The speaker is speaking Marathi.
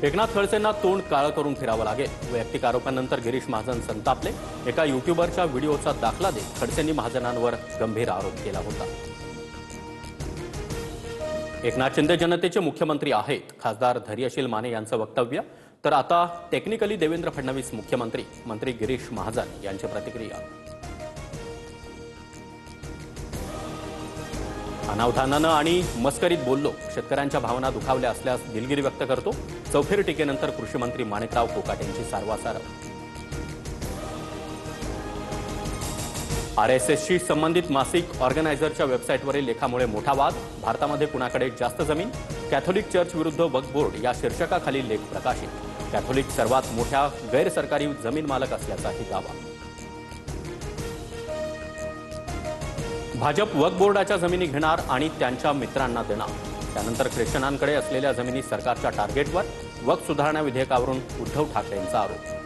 एकनाथ खडसेंना तोंड काळं करून फिरावं लागेल. वैयक्तिक आरोपांनंतर गिरीश महाजन संतापले. एका युट्यूबरच्या व्हिडिओचा दाखला देत खडसेंनी महाजनांवर गंभीर आरोप केला होता. एकनाथ शिंदे जनतेचे मुख्यमंत्री आहेत, खासदार धैर्यशील माने यांचं वक्तव्य. तर आता टेक्निकली देवेंद्र फडणवीस मुख्यमंत्री, मंत्री गिरीश महाजन यांची प्रतिक्रिया. अनावधानानं आणि मस्करीत बोललो, शेतकऱ्यांच्या भावना दुखावल्या असल्यास दिलगिरी व्यक्त करतो. चौफेर टीकेनंतर कृषी मंत्री माणिकराव कोकाटे यांची सारवासार. आरएसएसशी संबंधित मासिक ऑर्गनायझरच्या वेबसाईटवरील लेखामुळे मोठा वाद. भारतामध्ये कुणाकडे जास्त जमीन, कॅथोलिक चर्च विरुद्ध वक्फ बोर्ड या शीर्षकाखाली लेख प्रकाशित. कॅथोलिक सर्वात मोठ्या गैरसरकारी जमीन मालक असल्याचाही दावा. भाजप वक्फ बोर्डाच्या जमिनी घेणार आणि त्यांच्या मित्रांना देणार. त्यानंतर ख्रिश्चनांकडे असलेल्या जमिनी सरकारच्या टार्गेटवर. वक्फ सुधारणा विधेयकावरून उद्धव ठाकरेंचा आरोप.